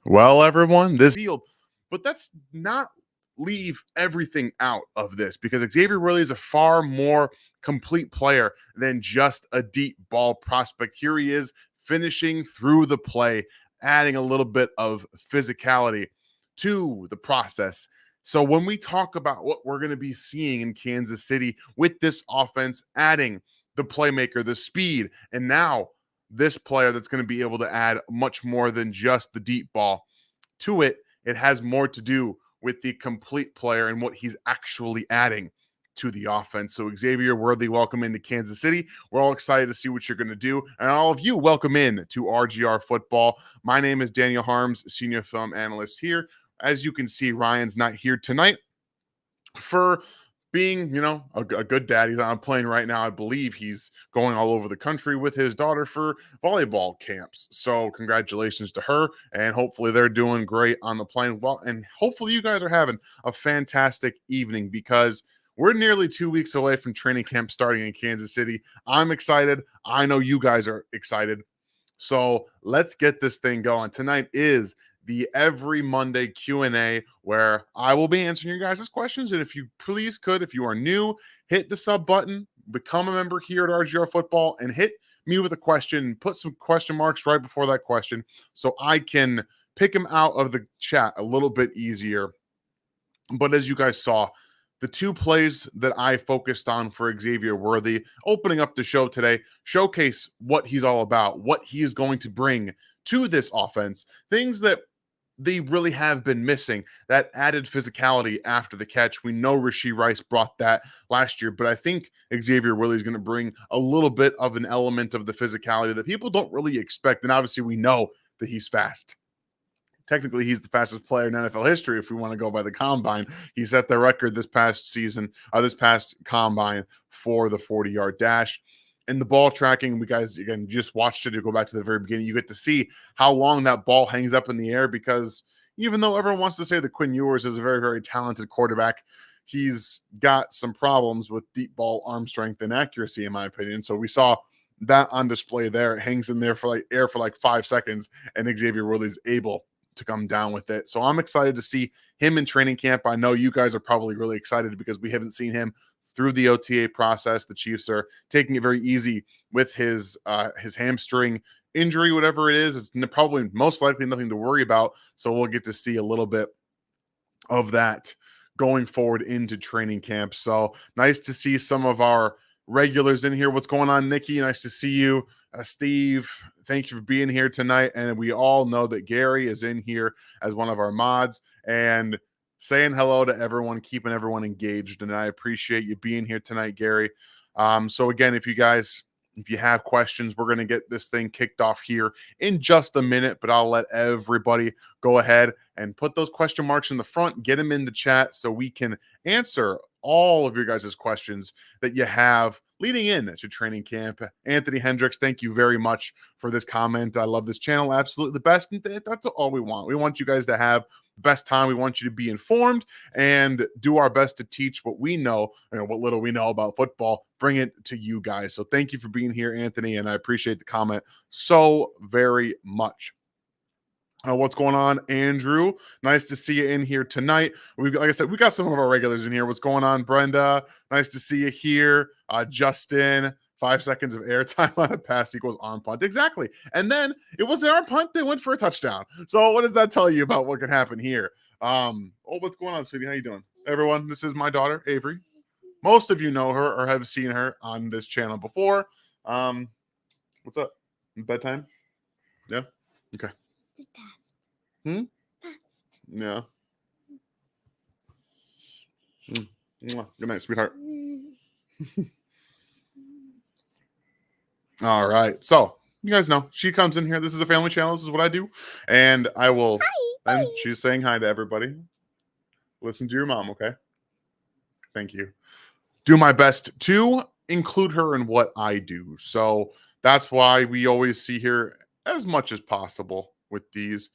Well, everyone, this field, but that's not leave everything out of this because Xavier Worthy is a far more complete player than just a deep ball prospect. Here he is finishing through the play, adding a little bit of physicality to the process. So when we talk about what we're going to be seeing in Kansas City with this offense, adding the playmaker, the speed, and now this player that's going to be able to add much more than just the deep ball to it. It has more to do with the complete player and what he's actually adding to the offense. So Xavier Worthy, welcome into Kansas City. We're all excited to see what you're going to do. And all of you, welcome in to RGR Football. My name is Daniel Harms, senior film analyst here. As you can see, Ryan's not here tonight for being, a good dad. He's on a plane right now. I believe he's going all over the country with his daughter for volleyball camps. So congratulations to her, and hopefully they're doing great on the plane. Well, and hopefully you guys are having a fantastic evening because we're nearly 2 weeks away from training camp starting in Kansas City. I'm excited. I know you guys are excited. So let's get this thing going. Tonight is the every Monday Q&A where I will be answering your guys' questions. And if you please could, if you are new, hit the sub button, become a member here at RGR Football, and hit me with a question. Put some question marks right before that question so I can pick them out of the chat a little bit easier. But as you guys saw, the two plays that I focused on for Xavier Worthy, opening up the show today, showcase what he's all about, what he is going to bring to this offense, things that they really have been missing, that added physicality after the catch. We know Richie Rice brought that last year, but I think Xavier Worthy is going to bring a little bit of an element of the physicality that people don't really expect. And obviously we know that he's fast. Technically, he's the fastest player in NFL history if we want to go by the combine. He set the record this past season, this past combine for the 40-yard dash. And the ball tracking, we guys, again, just watched it. You go back to the very beginning, you get to see how long that ball hangs up in the air because even though everyone wants to say that Quinn Ewers is a very, very talented quarterback, he's got some problems with deep ball arm strength and accuracy, in my opinion. So we saw that on display there. It hangs in there for air for 5 seconds, and Xavier Worthy's able to come down with it. So I'm excited to see him in training camp. I know you guys are probably really excited because we haven't seen him through the OTA process. The Chiefs are taking it very easy with his hamstring injury, whatever it is. It's probably most likely nothing to worry about. So we'll get to see a little bit of that going forward into training camp. So nice to see some of our regulars in here. What's going on, Nikki? Nice to see you. Steve, thank you for being here tonight. And we all know that Gary is in here as one of our mods and saying hello to everyone, keeping everyone engaged. And I appreciate you being here tonight, Gary. So again, if you have questions, we're going to get this thing kicked off here in just a minute, but I'll let everybody go ahead and put those question marks in the front, get them in the chat so we can answer all of your guys' questions that you have leading in to training camp. Anthony Hendricks, thank you very much for this comment. I love this channel. Absolutely the best. That's all we want. We want you guys to have the best time. We want you to be informed and do our best to teach what we know, what little we know about football, bring it to you guys. So thank you for being here, Anthony, and I appreciate the comment so very much. What's going on, Andrew? Nice to see you in here tonight. Like I said, we got some of our regulars in here. What's going on, Brenda? Nice to see you here. Justin, 5 seconds of airtime on a pass equals arm punt. Exactly. And then it was an arm punt. They went for a touchdown. So what does that tell you about what can happen here? What's going on, sweetie? How you doing? Everyone, this is my daughter, Avery. Most of you know her or have seen her on this channel before. What's up? Bedtime? Yeah? Okay. Yeah. Good night, sweetheart. All right. So you guys know she comes in here. This is a family channel. This is what I do. And I will. Hi. And she's saying hi to everybody. Listen to your mom, okay? Thank you. Do my best to include her in what I do. So that's why we always see her as much as possible with these.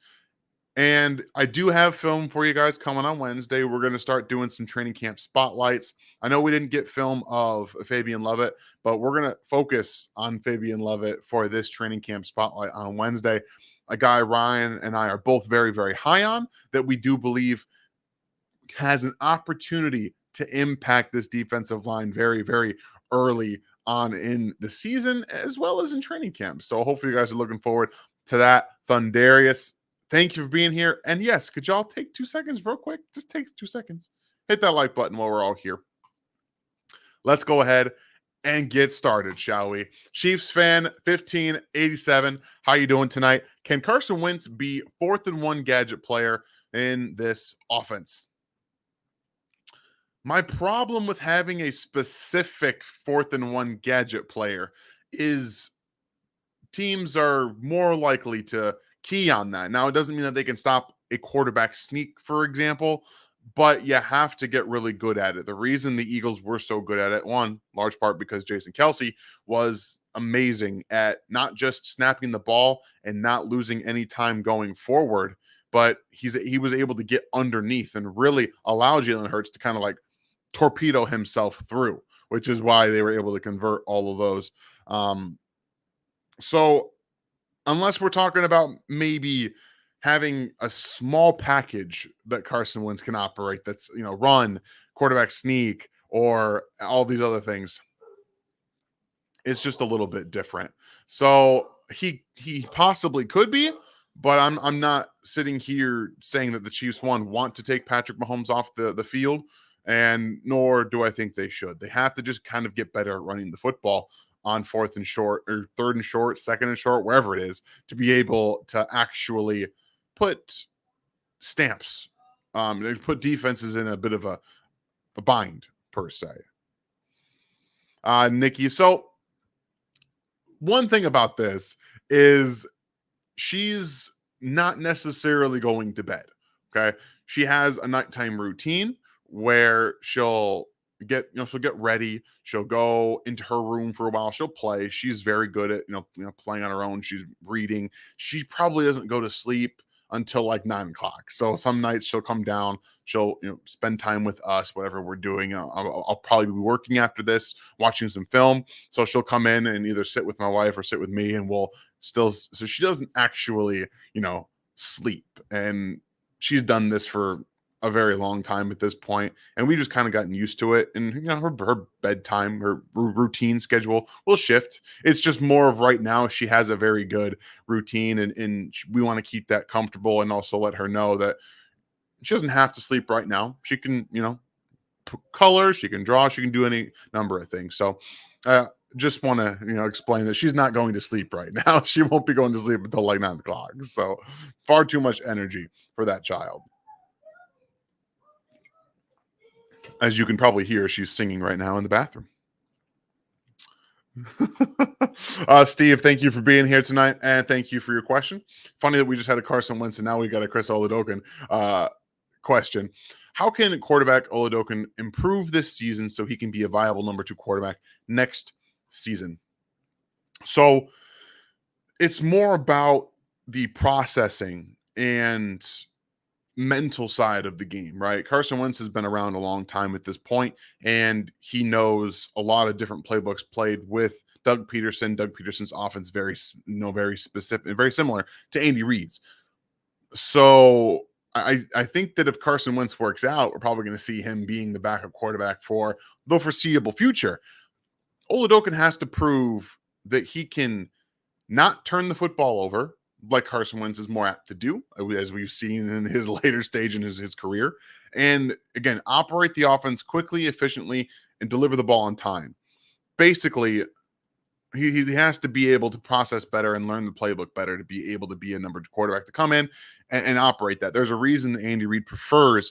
And I do have film for you guys coming on Wednesday. We're going to start doing some training camp spotlights. I know we didn't get film of Fabian Lovett, but we're going to focus on Fabian Lovett for this training camp spotlight on Wednesday. a guy Ryan and I are both very, very high on, that we do believe has an opportunity to impact this defensive line very, very early on in the season, as well as in training camp. So hopefully you guys are looking forward to that. Thundarius, thank you for being here. And yes, could y'all take 2 seconds real quick? Just take 2 seconds. Hit that like button while we're all here. Let's go ahead and get started, shall we? Chiefs fan 1587. How you doing tonight? Can Carson Wentz be 4th and 1 gadget player in this offense? My problem with having a specific 4th and 1 gadget player is teams are more likely to key on that. Now, it doesn't mean that they can stop a quarterback sneak, for example, but you have to get really good at it. The reason the Eagles were so good at it, one, large part because Jason Kelce was amazing at not just snapping the ball and not losing any time going forward, but he was able to get underneath and really allow Jalen Hurts to kind of like torpedo himself through, which is why they were able to convert all of those. So unless we're talking about maybe having a small package that Carson Wentz can operate, that's, run, quarterback sneak, or all these other things, it's just a little bit different. So he possibly could be, but I'm not sitting here saying that the Chiefs want to take Patrick Mahomes off the field, and nor do I think they should. They have to just kind of get better at running the football on 4th and short, or 3rd and short, 2nd and short, wherever it is, to be able to actually put stamps, put defenses in a bit of a bind, per se. Nikki, so one thing about this is she's not necessarily going to bed, okay? She has a nighttime routine where she'll get ready, she'll go into her room for a while, she'll play. She's very good at playing on her own. She's reading. She probably doesn't go to sleep until like 9 o'clock. So some nights she'll come down, she'll spend time with us, whatever we're doing. I'll probably be working after this, watching some film. So she'll come in and either sit with my wife or sit with me, and we'll so she doesn't actually sleep. And she's done this for a very long time at this point, and we just kind of gotten used to it. And her bedtime, her routine schedule will shift. It's just more of right now she has a very good routine, and we want to keep that comfortable, and also let her know that she doesn't have to sleep right now. She can color, she can draw, she can do any number of things. So just want to explain that she's not going to sleep right now. She won't be going to sleep until like 9 o'clock. So far too much energy for that child. As you can probably hear, she's singing right now in the bathroom. Steve, thank you for being here tonight, and thank you for your question. Funny that we just had a Carson Wentz, and now we got a Chris Oladokun question. How can quarterback Oladokun improve this season so he can be a viable number 2 quarterback next season? So it's more about the processing and mental side of the game, right? Carson Wentz has been around a long time at this point, and he knows a lot of different playbooks played with Doug Peterson. Doug Peterson's offense very specific, very similar to Andy Reid's. So I think that if Carson Wentz works out, we're probably going to see him being the backup quarterback for the foreseeable future. Oladokun has to prove that he can not turn the football over, like Carson Wentz is more apt to do, as we've seen in his later stage in his career. And again, operate the offense quickly, efficiently, and deliver the ball on time. Basically, he has to be able to process better and learn the playbook better to be able to be a number 2 quarterback, to come in and operate that. There's a reason that Andy Reid prefers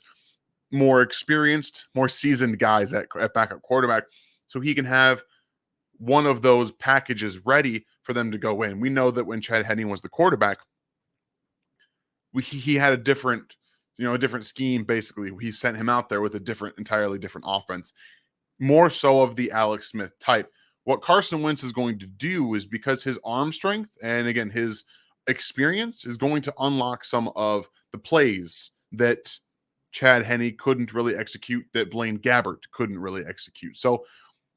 more experienced, more seasoned guys at backup quarterback, so he can have one of those packages ready for them to go in. We know that when Chad Henne was the quarterback, he had a different scheme. Basically, he sent him out there with a entirely different offense, more so of the Alex Smith type. What Carson Wentz is going to do is, because his arm strength and again his experience is going to unlock some of the plays that Chad Henne couldn't really execute, that Blaine Gabbert couldn't really execute. So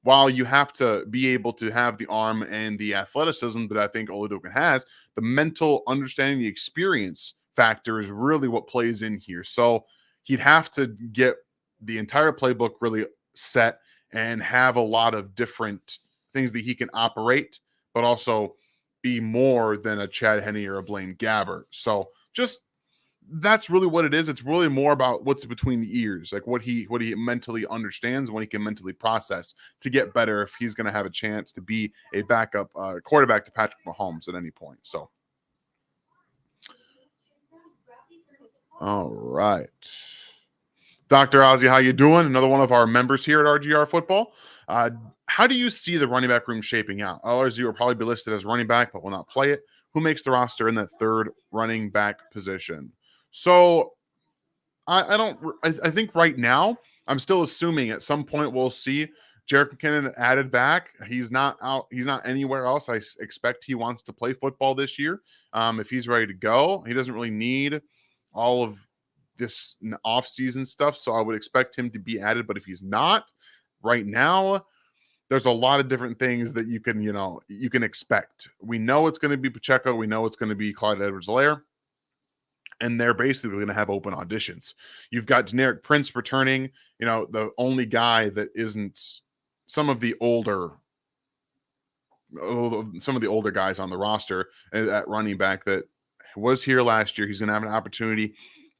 while you have to be able to have the arm and the athleticism that I think Oken has, the mental understanding, the experience factor is really what plays in here. So he'd have to get the entire playbook really set and have a lot of different things that he can operate, but also be more than a Chad Henne or a Blaine Gabbert. So just that's really what it is. It's really more about what's between the ears, like what he mentally understands, what he can mentally process to get better if he's going to have a chance to be a backup quarterback to Patrick Mahomes at any point. So, all right, Dr. Ozzy, how you doing? Another one of our members here at RGR Football. How do you see the running back room shaping out? LRZ will probably be listed as running back, but will not play it. Who makes the roster in that third running back position? So I think right now I'm still assuming at some point we'll see Jerick McKinnon added back. He's not out. He's not anywhere else. I expect he wants to play football this year. If he's ready to go, he doesn't really need all of this off-season stuff. So I would expect him to be added. But if he's not right now, there's a lot of different things that you can expect. We know it's going to be Pacheco. We know it's going to be Clyde Edwards-Helaire. And they're basically going to have open auditions. You've got Generic Prince returning, the only guy that isn't some of the older guys on the roster at running back that was here last year. He's going to have an opportunity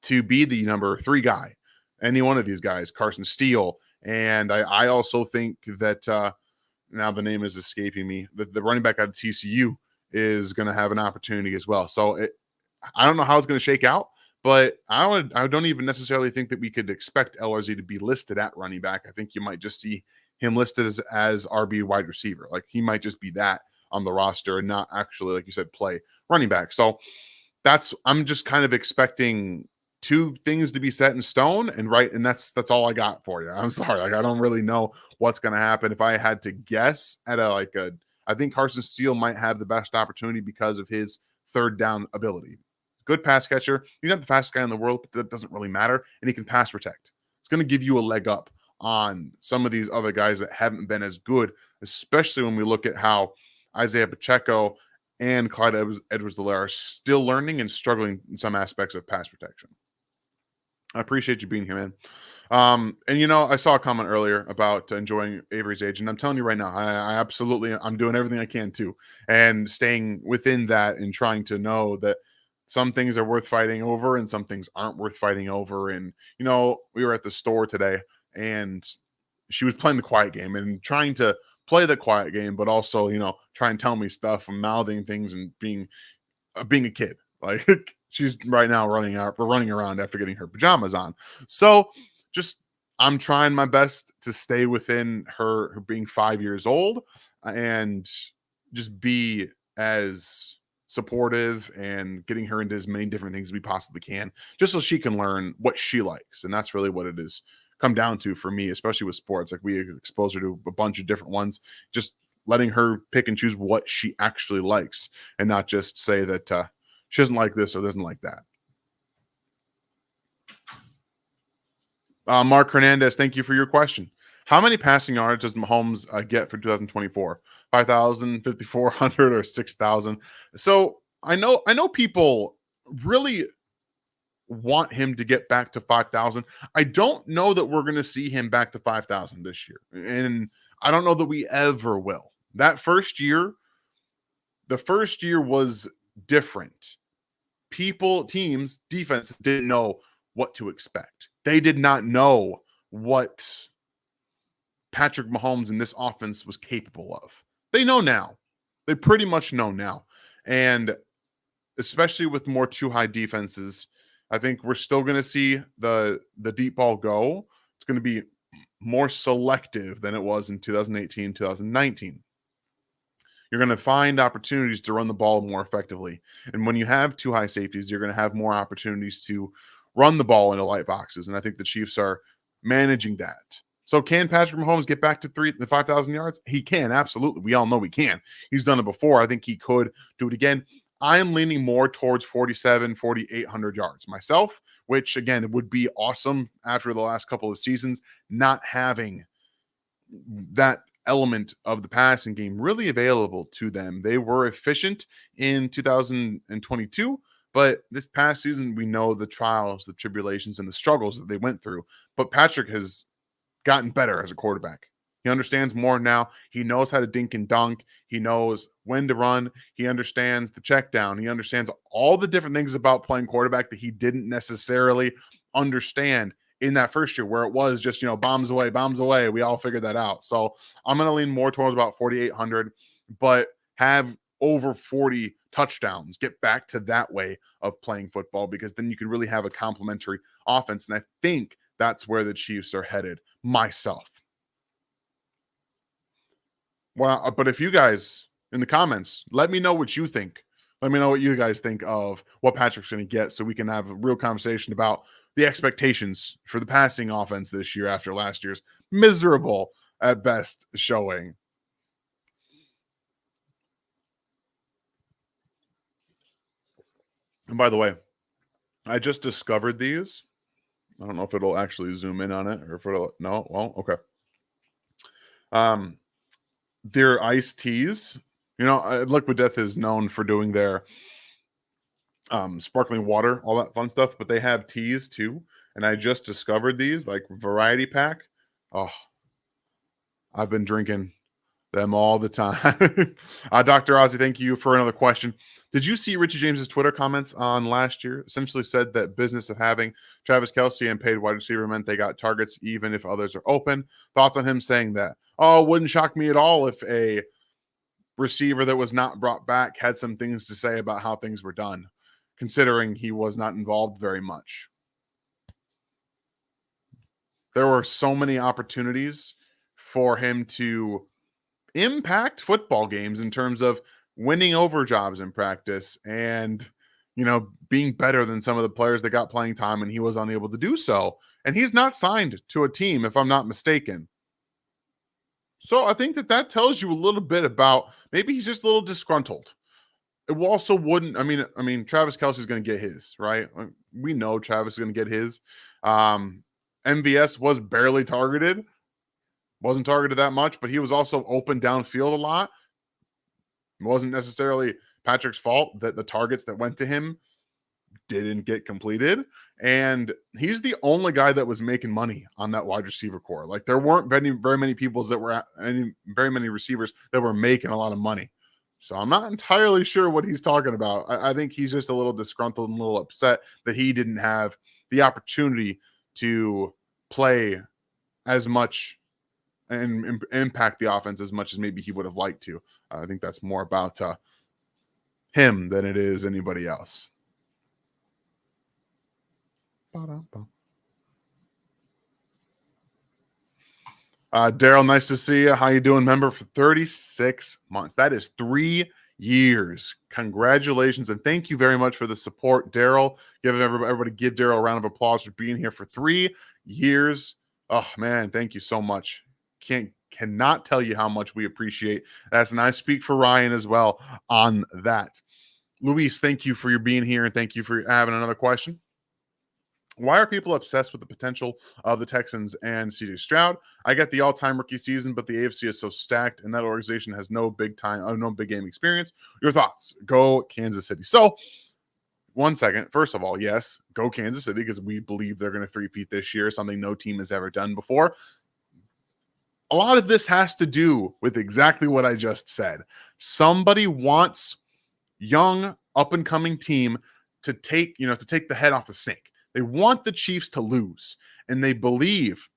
to be the number 3 guy. Any one of these guys, Carson Steele. And I also think that now the name is escaping me. The running back out of TCU is going to have an opportunity as well. So I don't know how it's going to shake out, but I don't even necessarily think that we could expect LRZ to be listed at running back. I think you might just see him listed as RB wide receiver. Like he might just be that on the roster and not actually, like you said, play running back. So I'm just kind of expecting 2 things to be set in stone and that's all I got for you. I'm sorry. Like I don't really know what's going to happen. If I had to guess at I think Carson Steele might have the best opportunity because of his third down ability. Good pass catcher. He's not the fastest guy in the world, but that doesn't really matter. And he can pass protect. It's going to give you a leg up on some of these other guys that haven't been as good, especially when we look at how Isaiah Pacheco and Clyde Edwards-Helaire are still learning and struggling in some aspects of pass protection. I appreciate you being here, man. And I saw a comment earlier about enjoying Avery's age, and I'm telling you right now, I'm doing everything I can too, and staying within that and trying to know that some things are worth fighting over and some things aren't worth fighting over. And we were at the store today, and she was playing the quiet game and trying to play the quiet game, but also try and tell me stuff and mouthing things and being a kid. Like she's right now running around after getting her pajamas on. So I'm trying my best to stay within her being 5 years old and just be as supportive and getting her into as many different things as we possibly can, just so she can learn what she likes. And that's really what it is come down to for me, especially with sports. Like we expose her to a bunch of different ones, just letting her pick and choose what she actually likes and not just say that she doesn't like this or doesn't like that. Mark Hernandez, thank you for your question. How many passing yards does Mahomes get for 2024? 5,000, 5,400, or 6,000? So I know people really want him to get back to 5,000. I don't know that we're going to see him back to 5,000 this year. And I don't know that we ever will. The first year was different. Teams, defense didn't know what to expect. They did not know what Patrick Mahomes in this offense was capable of. They know now. They pretty much know now. And especially with more too high defenses, I think we're still going to see the deep ball go. It's going to be more selective than it was in 2018, 2019. You're going to find opportunities to run the ball more effectively. And when you have 2 high safeties, you're going to have more opportunities to run the ball into light boxes. And I think the Chiefs are managing that. So can Patrick Mahomes get back to 5,000 yards? He can, absolutely. We all know he can. He's done it before. I think he could do it again. I am leaning more towards 4,800 yards myself, which again, it would be awesome after the last couple of seasons, not having that element of the passing game really available to them. They were efficient in 2022, but this past season, we know the trials, the tribulations, and the struggles that they went through. But Patrick has gotten better as a quarterback. He understands more now. He knows how to dink and dunk. He knows when to run. He understands the check down. He understands all the different things about playing quarterback that he didn't necessarily understand in that first year, where it was just, bombs away, bombs away. We all figured that out. So I'm going to lean more towards about 4,800, but have over 40 touchdowns. Get back to that way of playing football, because then you can really have a complementary offense. And I think that's where the Chiefs are headed myself. Well, but if you guys in the comments, let me know what you think. Let me know what you guys think of what Patrick's going to get, so we can have a real conversation about the expectations for the passing offense this year after last year's miserable at best showing. And by the way, I just discovered these. I don't know if it'll actually zoom in on it or if it'll, no, well, okay. Their iced teas, Liquid Death is known for doing their sparkling water, all that fun stuff, but they have teas too. And I just discovered these, like variety pack. Oh, I've been drinking them all the time. Dr. Ozzy, thank you for another question. Did you see Richie James's Twitter comments on last year? Essentially said that business of having Travis Kelce and paid wide receiver meant they got targets even if others are open. Thoughts on him saying that? Oh, it wouldn't shock me at all if a receiver that was not brought back had some things to say about how things were done, considering he was not involved very much. There were so many opportunities for him to impact football games in terms of winning over jobs in practice and, being better than some of the players that got playing time, and he was unable to do so. And he's not signed to a team, if I'm not mistaken. So I think that tells you a little bit about maybe he's just a little disgruntled. It also wouldn't, I mean, Travis Kelce is going to get his, right? We know Travis is going to get his. MVS was barely targeted. Wasn't targeted that much, but he was also open downfield a lot. It wasn't necessarily Patrick's fault that the targets that went to him didn't get completed. And he's the only guy that was making money on that wide receiver core. Like, there weren't very many people that were very many receivers that were making a lot of money. So I'm not entirely sure what he's talking about. I think he's just a little disgruntled and a little upset that he didn't have the opportunity to play as much and impact the offense as much as maybe he would have liked to. I think that's more about him than it is anybody else. Daryl, nice to see you. How you doing? Member for 36 months. That is 3 years. Congratulations, and thank you very much for the support, Daryl. Everybody give Daryl a round of applause for being here for 3 years. Oh, man, thank you so much. Cannot tell you how much we appreciate that. And I speak for Ryan as well on that. Luis, thank you for your being here, and thank you for having another question. Why are people obsessed with the potential of the Texans and CJ Stroud? I get the all-time rookie season, but the AFC is so stacked, and that organization has no big game experience. Your thoughts? Go Kansas City. So, 1 second. First of all, yes, go Kansas City, because we believe they're going to three-peat this year, something no team has ever done before. A lot of this has to do with exactly what I just said. Somebody wants young, up-and-coming team to take the head off the snake. They want the Chiefs to lose, and I believe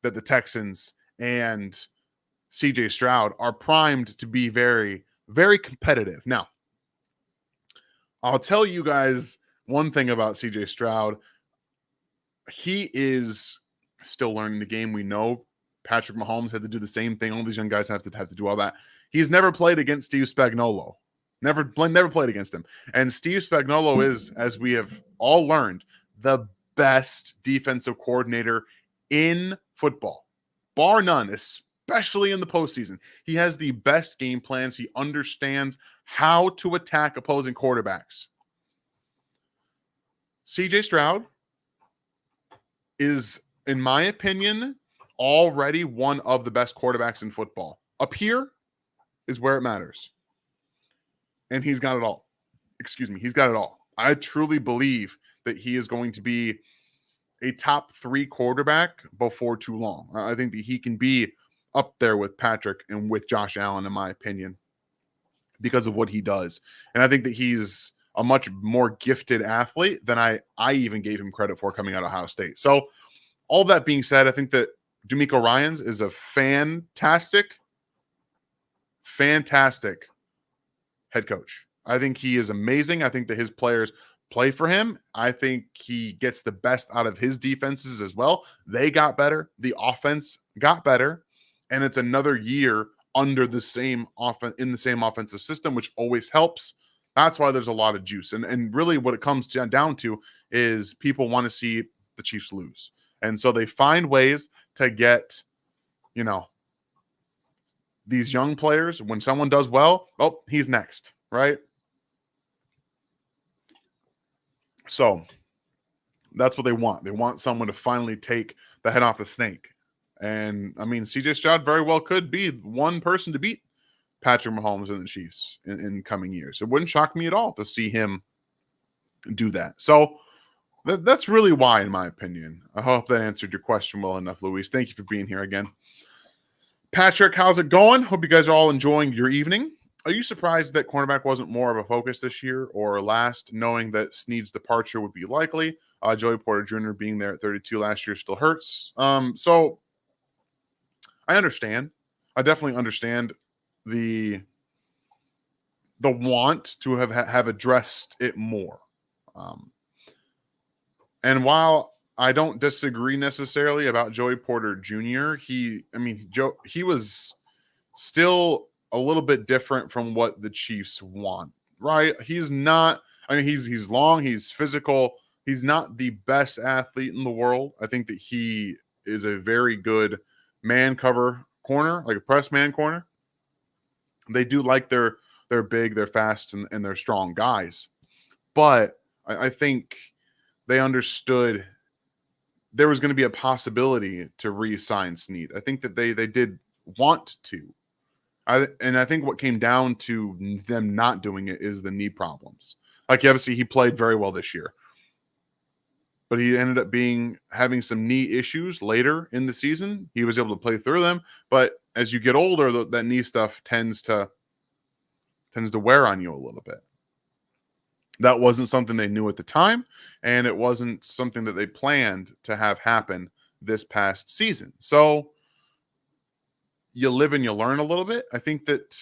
that the Texans and CJ Stroud are primed to be very, very competitive. Now, I'll tell you guys one thing about CJ Stroud. He is still learning the game. We know Patrick Mahomes had to do the same thing. All these young guys have to do all that. He's never played against Steve Spagnuolo. Never played against him. And Steve Spagnuolo is, as we have all learned, the best defensive coordinator in football, bar none, especially in the postseason. He has the best game plans. He understands how to attack opposing quarterbacks. CJ Stroud is, in my opinion, already one of the best quarterbacks in football. Up here is where it matters. And he's got it all. Excuse me. He's got it all. I truly believe that he is going to be a top 3 quarterback before too long. I think that he can be up there with Patrick and with Josh Allen, in my opinion, because of what he does. And I think that he's a much more gifted athlete than I even gave him credit for coming out of Ohio State. So all that being said, I think that DeMeco Ryans is a fantastic head coach. I think he is amazing. I think that his players play for him. I think he gets the best out of his defenses as well. They got better. The offense got better. And it's another year under the same in the same offensive system, which always helps. That's why there's a lot of juice. And really what it comes down to is people want to see the Chiefs lose. And so they find ways to get, these young players, when someone does well, oh, he's next, right? So that's what they want. They want someone to finally take the head off the snake. And, I mean, CJ Stroud very well could be one person to beat Patrick Mahomes and the Chiefs in coming years. It wouldn't shock me at all to see him do that. So that's really why, in my opinion. I hope that answered your question well enough, Luis. Thank you for being here again. Patrick, how's it going? Hope you guys are all enjoying your evening. Are you surprised that cornerback wasn't more of a focus this year or last, knowing that Snead's departure would be likely? Joey Porter Jr. being there at 32 last year still hurts. So I understand. I definitely understand the want to have addressed it more. And while I don't disagree necessarily about Joey Porter Jr., he was still a little bit different from what the Chiefs want, right? He's not, he's long, he's physical. He's not the best athlete in the world. I think that he is a very good man cover corner, like a press man corner. They do like they're big, they're fast, and they're strong guys. But I think they understood there was going to be a possibility to re-sign Snead. I think that they did want to. And I think what came down to them not doing it is the knee problems. Like, obviously, he played very well this year, but he ended up having some knee issues later in the season. He was able to play through them, but as you get older, that knee stuff tends to wear on you a little bit. That wasn't something they knew at the time, and it wasn't something that they planned to have happen this past season. So you live and you learn a little bit. I think that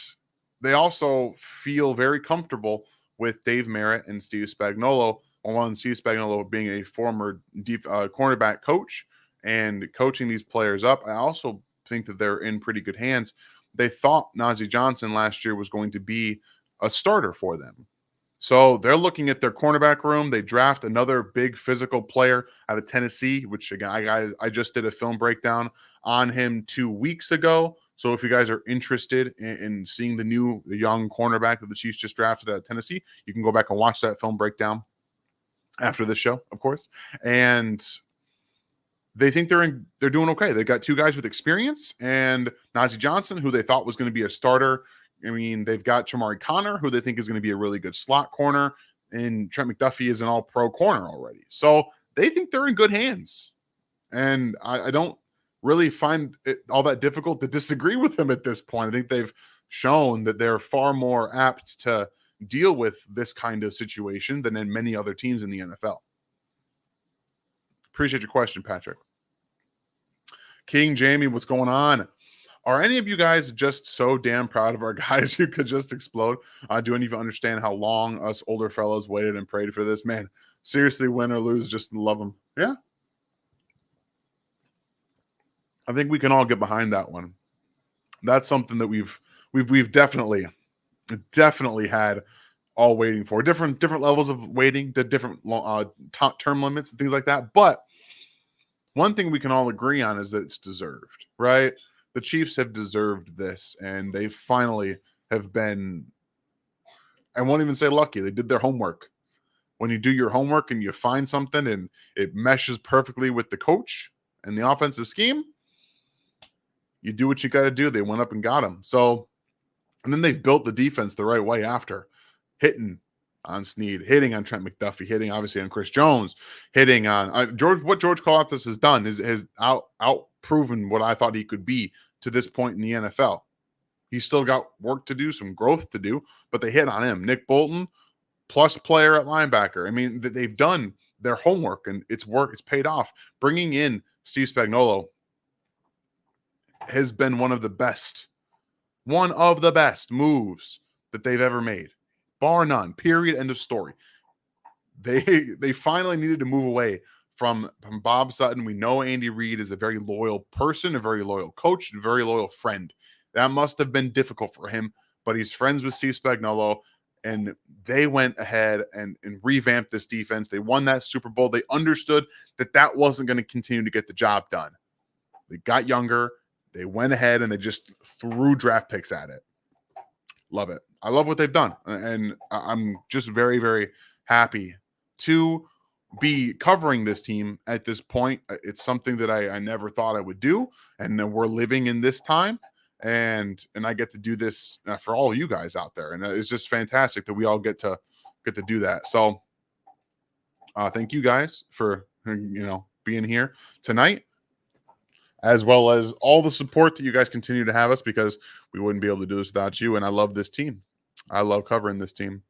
they also feel very comfortable with Dave Merritt and Steve Spagnuolo. One, Steve Spagnuolo being a former cornerback coach and coaching these players up. I also think that they're in pretty good hands. They thought Najee Johnson last year was going to be a starter for them. So they're looking at their cornerback room. They draft another big physical player out of Tennessee, which again, I just did a film breakdown on him 2 weeks ago. So if you guys are interested in seeing the young cornerback that the Chiefs just drafted out of Tennessee, you can go back and watch that film breakdown after this show, of course. And they think they're doing okay. They got 2 guys with experience, and Najee Johnson, who they thought was going to be a starter. I mean, they've got Chamari Connor, who they think is going to be a really good slot corner, and Trent McDuffie is an all-pro corner already. So they think they're in good hands. And I don't really find it all that difficult to disagree with them at this point. I think they've shown that they're far more apt to deal with this kind of situation than in many other teams in the NFL. Appreciate your question, Patrick. King Jamie, what's going on? Are any of you guys just so damn proud of our guys you could just explode? Do any of you understand how long us older fellows waited and prayed for this? Man, seriously, win or lose, just love them. Yeah. I think we can all get behind that one. That's something that we've definitely had all waiting for. Different levels of waiting, the different top term limits and things like that. But one thing we can all agree on is that it's deserved, right? The Chiefs have deserved this, and they finally have been, I won't even say lucky. They did their homework. When you do your homework and you find something and it meshes perfectly with the coach and the offensive scheme, you do what you got to do. They went up and got him. So, and then they've built the defense the right way after, hitting on Snead, hitting on Trent McDuffie, hitting obviously on Chris Jones, hitting on George. What George Karlaftis has done has out proven what I thought he could be to this point in the NFL. He's still got work to do, some growth to do, but they hit on him. Nick Bolton, plus player at linebacker. I mean, they've done their homework and it's paid off. Bringing in Steve Spagnuolo has been one of the best moves that they've ever made, bar none. Period. End of story. They finally needed to move away from Bob Sutton. We know Andy Reid is a very loyal person, a very loyal coach, a very loyal friend. That must have been difficult for him, but he's friends with Steve Spagnuolo, and they went ahead and revamped this defense. They won that Super Bowl. They understood that wasn't going to continue to get the job done. They got younger. They went ahead and they just threw draft picks at it. Love it. I love what they've done. And I'm just very, very happy to be covering this team at this point. It's something that I never thought I would do. And we're living in this time. And I get to do this for all of you guys out there. And it's just fantastic that we all get to do that. So thank you guys for, being here tonight, as well as all the support that you guys continue to have us, because we wouldn't be able to do this without you. And I love this team. I love covering this team.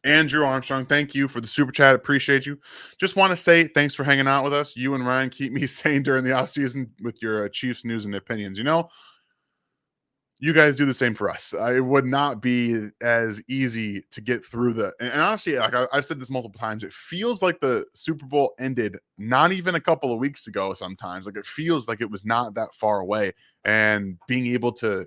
Andrew Armstrong, thank you for the super chat. Appreciate you. Just want to say thanks for hanging out with us. You and Ryan keep me sane during the offseason with your Chiefs news and opinions. You guys do the same for us. It would not be as easy to get through and honestly, like I said this multiple times, it feels like the Super Bowl ended not even a couple of weeks ago sometimes. Like it feels like it was not that far away. And being able to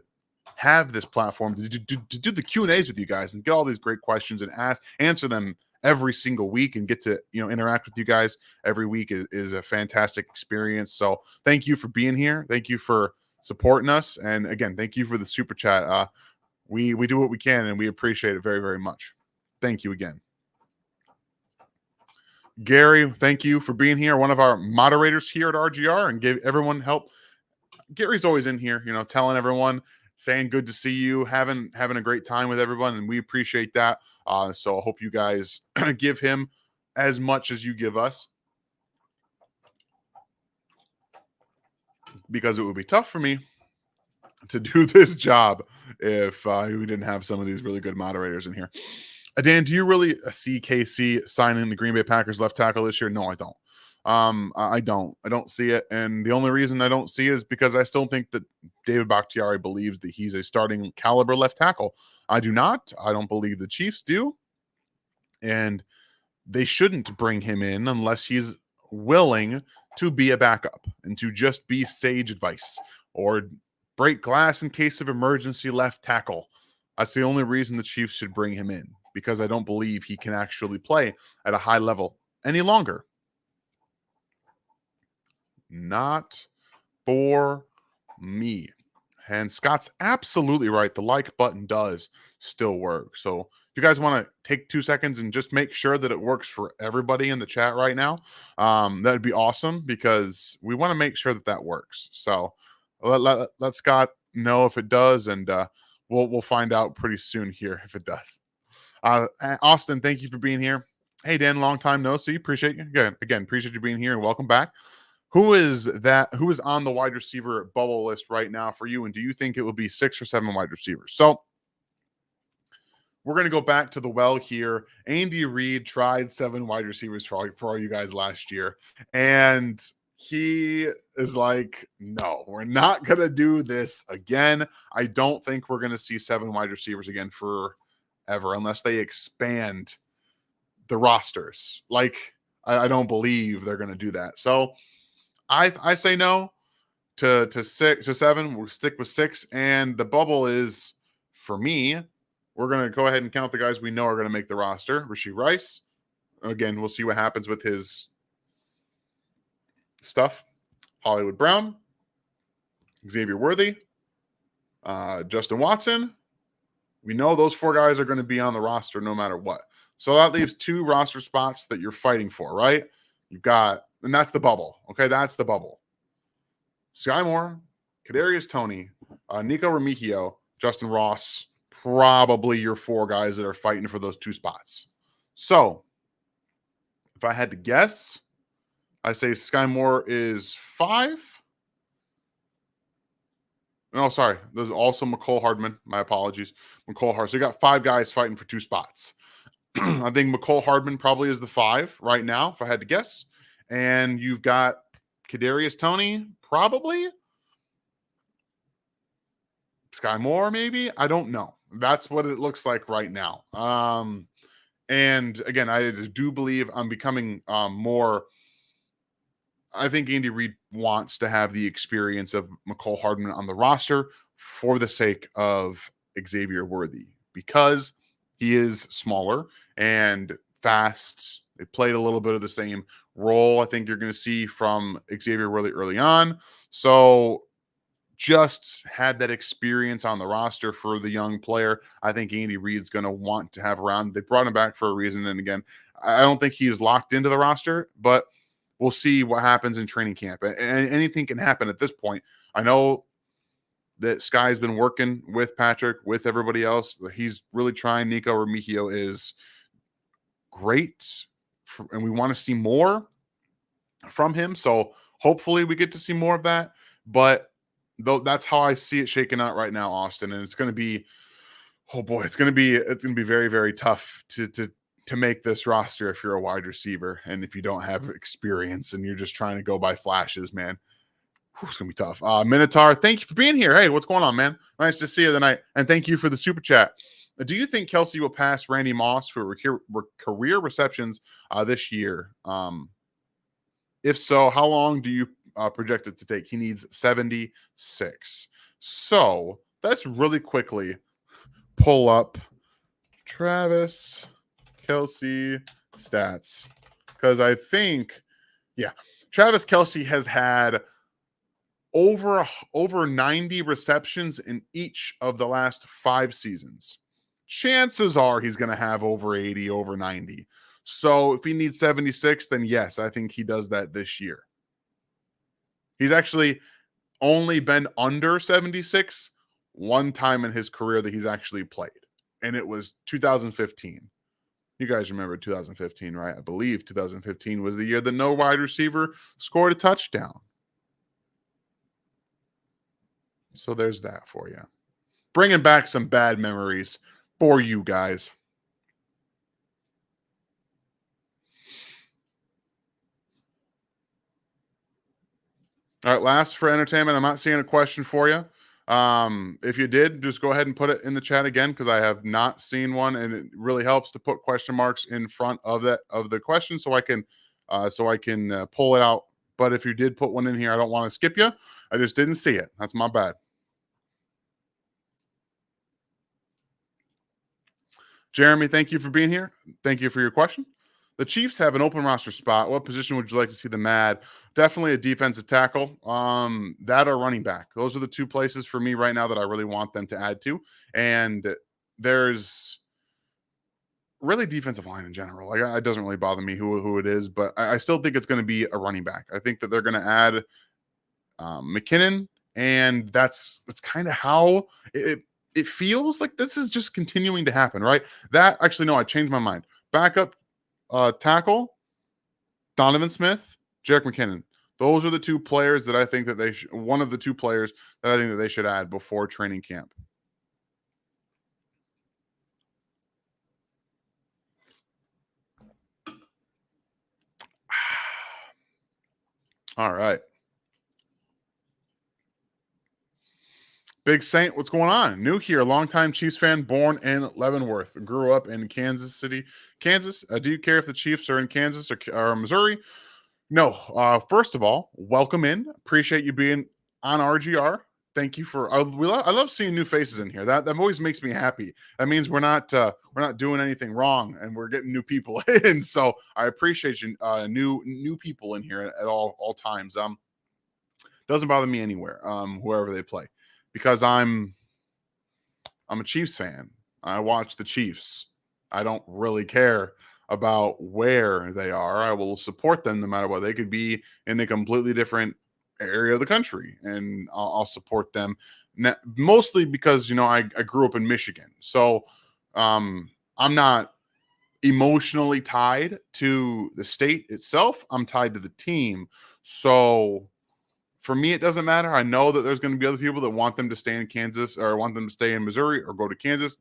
have this platform to do the Q&As with you guys and get all these great questions and answer them every single week and get to interact with you guys every week is a fantastic experience. So thank you for being here. Thank you for supporting us, and again, thank you for the super chat. We do what we can, and we appreciate it very, very much. Thank you again. Gary, thank you for being here, one of our moderators here at RGR, and give everyone help. Gary's always in here, telling everyone, saying good to see you, having a great time with everyone, and we appreciate that. So I hope you guys give him as much as you give us, because it would be tough for me to do this job if we didn't have some of these really good moderators in here. Dan, do you really see KC signing the Green Bay Packers left tackle this year? No, I don't. I don't see it. And the only reason I don't see it is because I still think that David Bakhtiari believes that he's a starting caliber left tackle. I do not. I don't believe the Chiefs do. And they shouldn't bring him in unless he's willing to be a backup and to just be sage advice or break glass in case of emergency left tackle. That's the only reason the Chiefs should bring him in, because I don't believe he can actually play at a high level any longer. Not for me. And Scott's absolutely right. The like button does still work. So if you guys want to take 2 seconds and just make sure that it works for everybody in the chat right now, that'd be awesome, because we want to make sure that works. So let Scott know if it does, and we'll find out pretty soon here if it does. Austin, thank you for being here. Hey, Dan, long time no see. Appreciate you. Again, appreciate you being here, and welcome back. Who is on the wide receiver bubble list right now for you? And do you think it will be 6 or 7 wide receivers? So we're going to go back to the well here. Andy Reid tried 7 wide receivers for all you guys last year. And he is like, no, we're not going to do this again. I don't think we're going to see 7 wide receivers again forever, unless they expand the rosters. Like, I don't believe they're going to do that. So I say no to 6 to 7. We'll stick with 6. And the bubble is, for me, we're going to go ahead and count the guys we know are going to make the roster. Rashee Rice. Again, we'll see what happens with his stuff. Hollywood Brown. Xavier Worthy. Justin Watson. We know those 4 guys are going to be on the roster no matter what. So that leaves 2 roster spots that you're fighting for, right? You've got, and that's the bubble. Okay, that's the bubble. Sky Moore, Kadarius Toney, Nico Remigio, Justin Ross, probably your 4 guys that are fighting for those 2 spots. So, if I had to guess, I say Sky Moore is 5. No, sorry. There's also McCole Hardman. My apologies. McCole Hardman. So you got 5 guys fighting for 2 spots. I think McCole Hardman probably is the 5 right now, if I had to guess. And you've got Kadarius Toney, probably. Sky Moore, maybe. I don't know. That's what it looks like right now. And again, I do believe I'm becoming more. I think Andy Reid wants to have the experience of McCole Hardman on the roster for the sake of Xavier Worthy, because he is smaller and fast. They played a little bit of the same role I think you're going to see from Xavier Worthy early on. So just had that experience on the roster for the young player. I think Andy Reid's going to want to have around. They brought him back for a reason. And again, I don't think he's locked into the roster, but we'll see what happens in training camp. And anything can happen at this point. I know that Sky's been working with Patrick, with everybody else. He's really trying. Nico Remigio is great, and we want to see more from him. So hopefully we get to see more of that. But though that's how I see it shaking out right now, Austin. And it's going to be, oh boy, it's going to be very, very tough to make this roster if you're a wide receiver and if you don't have experience and you're just trying to go by flashes, man. It's going to be tough. Minotaur, thank you for being here. Hey, what's going on, man? Nice to see you tonight. And thank you for the super chat. Do you think Kelsey will pass Randy Moss for career receptions this year? If so, how long do you project it to take? He needs 76. So let's really quickly pull up Travis Kelsey stats, because I think, Travis Kelsey has had over 90 receptions in each of the last 5 seasons. Chances are he's going to have over 80, over 90. So if he needs 76, then yes, I think he does that this year. He's actually only been under 76 one time in his career that he's actually played, and it was 2015. You guys remember 2015, right? I believe 2015 was the year that no wide receiver scored a touchdown. So there's that for you. Bringing back some bad memories for you guys. All right, last for entertainment. I'm not seeing a question for you. If you did, just go ahead and put it in the chat again, because I have not seen one, and it really helps to put question marks in front of the question so I can pull it out. But if you did put one in here, I don't want to skip you. I just didn't see it. That's my bad. Jeremy, thank you for being here. Thank you for your question. The Chiefs have an open roster spot. What position would you like to see them add? Definitely a defensive tackle. That or running back. Those are the 2 places for me right now that I really want them to add to. And there's really defensive line in general. Like, it doesn't really bother me who it is, but I still think it's going to be a running back. I think that they're going to add McKinnon, and that's kind of how it feels like this is just continuing to happen, right? I changed my mind. Backup tackle, Donovan Smith, Jerick McKinnon. Those are the 2 players that I think that one of the 2 players that I think that they should add before training camp. All right. Big Saint, what's going on? New here, longtime Chiefs fan, born in Leavenworth, grew up in Kansas City, Kansas. Do you care if the Chiefs are in Kansas or Missouri? No. First of all, welcome in. Appreciate you being on RGR. Thank you for. I love seeing new faces in here. That always makes me happy. That means we're not doing anything wrong, and we're getting new people in. So I appreciate you, new people in here at all times. Doesn't bother me anywhere. Wherever they play, because I'm a Chiefs fan. I watch the Chiefs. I don't really care about where they are. I will support them no matter what. They could be in a completely different area of the country, and I'll support them. Mostly because I grew up in Michigan, so I'm not emotionally tied to the state itself. I'm tied to the team. So for me, it doesn't matter. I know that there's going to be other people that want them to stay in Kansas or want them to stay in Missouri or go to Kansas.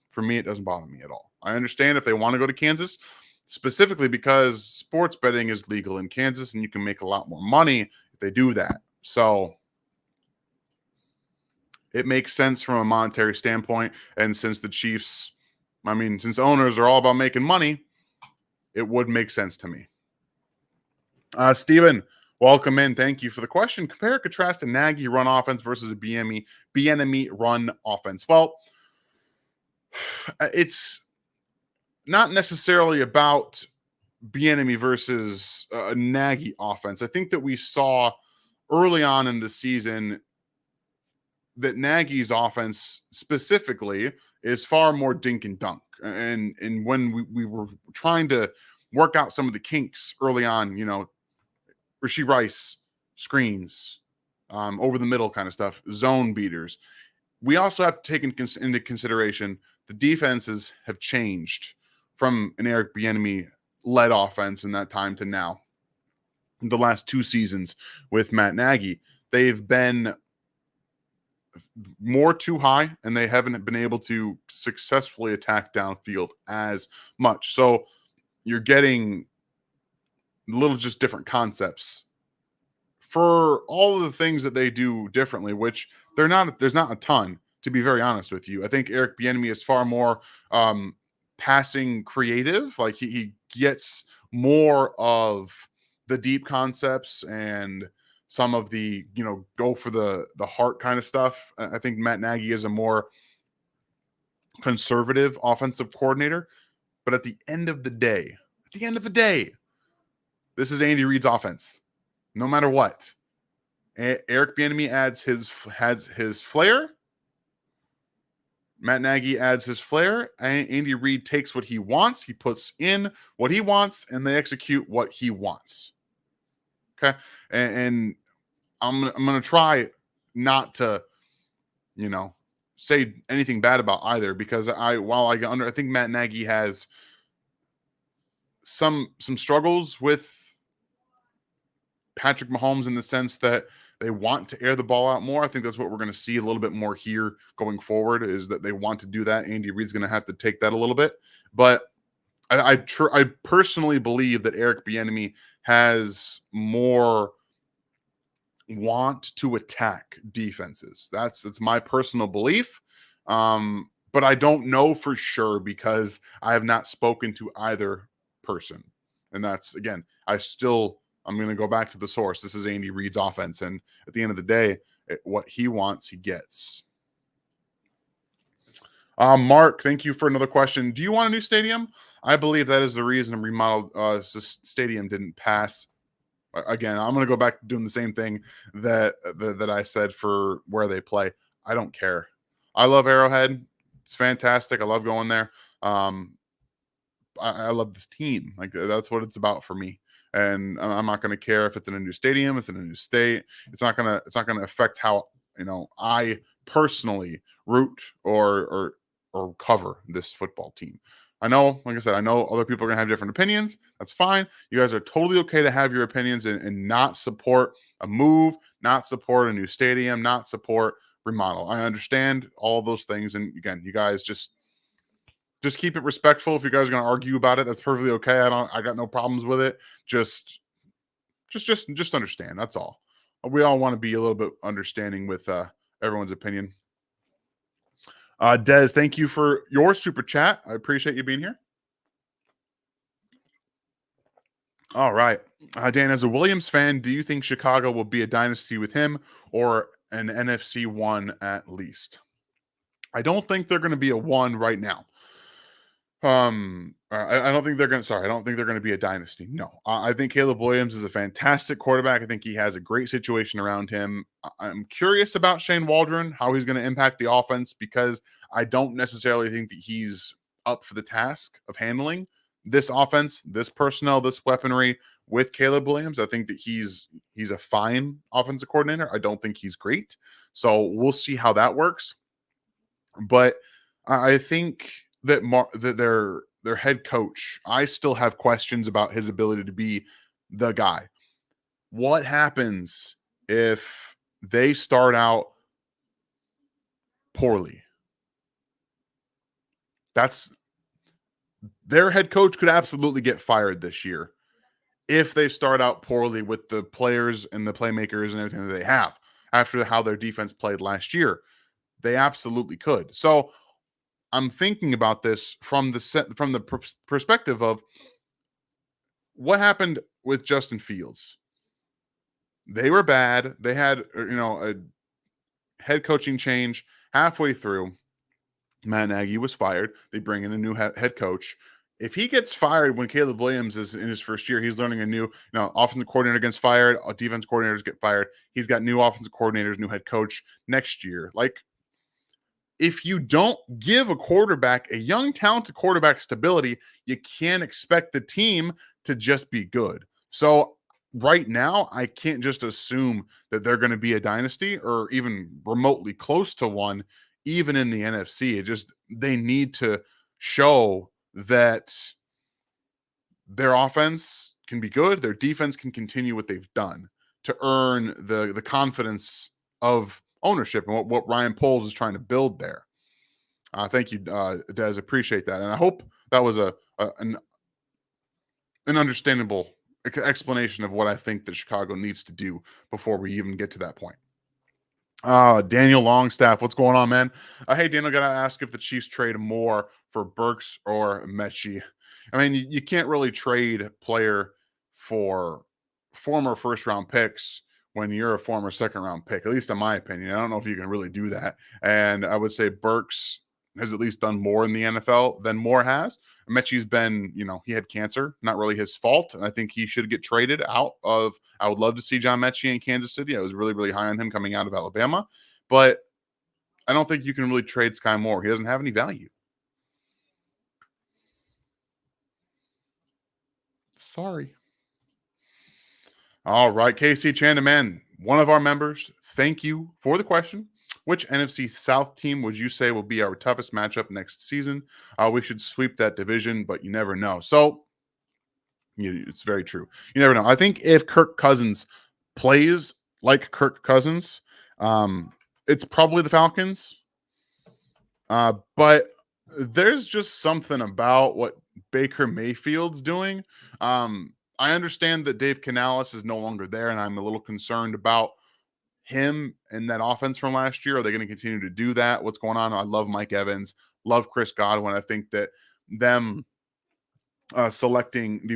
For me, it doesn't bother me at all. I understand if they want to go to Kansas, specifically because sports betting is legal in Kansas and you can make a lot more money if they do that. So it makes sense from a monetary standpoint. And since the Chiefs, since owners are all about making money, it would make sense to me. Steven, welcome in. Thank you for the question. Compare and contrast a Nagy run offense versus a Bieniemy run offense. Well, it's not necessarily about Bieniemy versus a Nagy offense. I think that we saw early on in the season that Nagy's offense specifically is far more dink and dunk. And when we were trying to work out some of the kinks early on, Richie Rice screens, over the middle kind of stuff, zone beaters. We also have to take into consideration the defenses have changed from an Eric Bieniemy led offense in that time to now. In the last 2 seasons with Matt Nagy, they've been more too high, and they haven't been able to successfully attack downfield as much. So you're getting little just different concepts for all of the things that they do differently, which there's not a ton, to be very honest with you. I think Eric Bieniemy is far more passing creative. Like he gets more of the deep concepts and some of the, go for the heart kind of stuff. I think Matt Nagy is a more conservative offensive coordinator. But at the end of the day, this is Andy Reid's offense. No matter what. Eric Bieniemy adds his flair. Matt Nagy adds his flair. Andy Reid takes what he wants. He puts in what he wants, and they execute what he wants. Okay, and I'm gonna try not to, say anything bad about either, because I think Matt Nagy has some struggles with Patrick Mahomes in the sense that they want to air the ball out more. I think that's what we're going to see a little bit more here going forward, is that they want to do that. Andy Reid's going to have to take that a little bit, but I personally believe that Eric Bieniemy has more want to attack defenses. That's my personal belief. But I don't know for sure because I have not spoken to either person. And that's, again, I'm going to go back to the source. This is Andy Reid's offense. And at the end of the day, what he wants, he gets. Mark, thank you for another question. Do you want a new stadium? I believe that is the reason a remodeled stadium didn't pass. Again, I'm going to go back to doing the same thing that I said for where they play. I don't care. I love Arrowhead. It's fantastic. I love going there. I love this team. Like, that's what it's about for me. And I'm not going to care if it's in a new stadium, it's in a new state. It's not going to affect how, I personally root or cover this football team. I know, like I said, I know other people are going to have different opinions. That's fine. You guys are totally okay to have your opinions and not support a move, not support a new stadium, not support remodel. I understand all of those things. And again, you guys just keep it respectful. If you guys are going to argue about it, that's perfectly okay. I got no problems with it. Just understand. That's all. We all want to be a little bit understanding with everyone's opinion. Des, thank you for your super chat. I appreciate you being here. All right. Dan, as a Williams fan, do you think Chicago will be a dynasty with him or an NFC 1 at least? I don't think they're going to be a 1 right now. I don't think they're going to, I don't think they're going to be a dynasty. No, I think Caleb Williams is a fantastic quarterback. I think he has a great situation around him. I'm curious about Shane Waldron, how he's going to impact the offense, because I don't necessarily think that he's up for the task of handling this offense, this personnel, this weaponry with Caleb Williams. I think that he's a fine offensive coordinator. I don't think he's great. So we'll see how that works. But I think that that their head coach, I still have questions about his ability to be the guy. What happens if they start out poorly? That's their head coach could absolutely get fired this year if they start out poorly with the players and the playmakers and everything that they have after how their defense played last year. They absolutely could. So I'm thinking about this from the perspective of what happened with Justin Fields. They were bad. They had a head coaching change halfway through. Matt Nagy was fired. They bring in a new head coach. If he gets fired when Caleb Williams is in his first year, he's learning a new, offensive coordinator gets fired, defense coordinators get fired. He's got new offensive coordinators, new head coach next year. Like, if you don't give a young, talented quarterback stability, you can't expect the team to just be good. So right now, I can't just assume that they're going to be a dynasty or even remotely close to one, even in the NFC. They need to show that their offense can be good, their defense can continue what they've done to earn the confidence of ownership and what Ryan Poles is trying to build there. Thank you, Des. Appreciate that, and I hope that was an understandable explanation of what I think that Chicago needs to do before we even get to that point. Daniel Longstaff, what's going on, man? Hey, Daniel, gotta ask if the Chiefs trade more for Burks or Mechie. I mean, you can't really trade player for former first-round picks when you're a former second-round pick, at least in my opinion. I don't know if you can really do that. And I would say Burks has at least done more in the NFL than Moore has. Mechie's been, he had cancer, not really his fault. And I think he should get traded out of, I would love to see John Mechie in Kansas City. I was really, really high on him coming out of Alabama, but I don't think you can really trade Sky Moore. He doesn't have any value. Sorry. All right, KC Chandaman, one of our members, thank you for the question. Which NFC South team would you say will be our toughest matchup next season? We should sweep that division, but you never know. So, it's very true. You never know. I think if Kirk Cousins plays like Kirk Cousins, it's probably the Falcons. But there's just something about what Baker Mayfield's doing. I understand that Dave Canales is no longer there, and I'm a little concerned about him and that offense from last year. Are they going to continue to do that? What's going on? I love Mike Evans, love Chris Godwin. I think that them selecting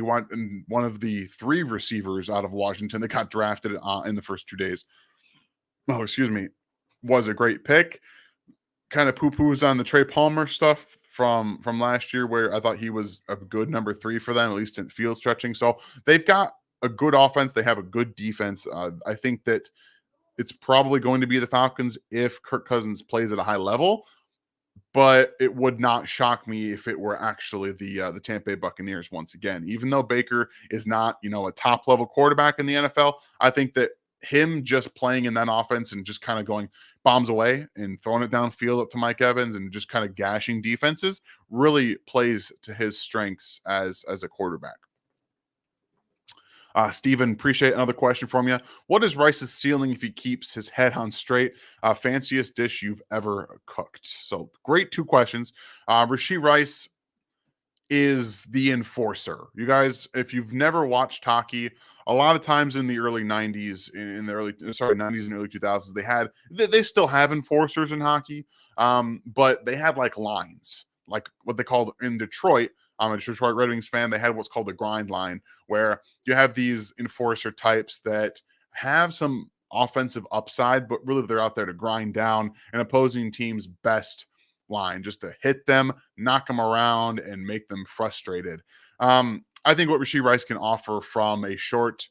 one of the three receivers out of Washington that got drafted in the first 2 days, was a great pick. Kind of poo-poos on the Trey Palmer stuff from last year, where I thought he was a good number 3 for them, at least in field stretching. So they've got a good offense. They have a good defense. I think that it's probably going to be the Falcons if Kirk Cousins plays at a high level, but it would not shock me if it were actually the Tampa Bay Buccaneers once again. Even though Baker is not, a top-level quarterback in the NFL, I think that him just playing in that offense and just kind of going bombs away and throwing it downfield up to Mike Evans and just kind of gashing defenses really plays to his strengths as a quarterback. Steven, appreciate another question from you. What is Rice's ceiling if he keeps his head on straight? Fanciest dish you've ever cooked? So great 2 questions. Richie Rice is the enforcer. You guys, if you've never watched hockey, a lot of times in the early 90s, 90s and early 2000s, they still have enforcers in hockey, but they had like lines, like what they called in Detroit. I'm a Detroit Red Wings fan. They had what's called the grind line, where you have these enforcer types that have some offensive upside, but really they're out there to grind down an opposing team's best line, just to hit them, knock them around, and make them frustrated. I think what Rashee Rice can offer from a short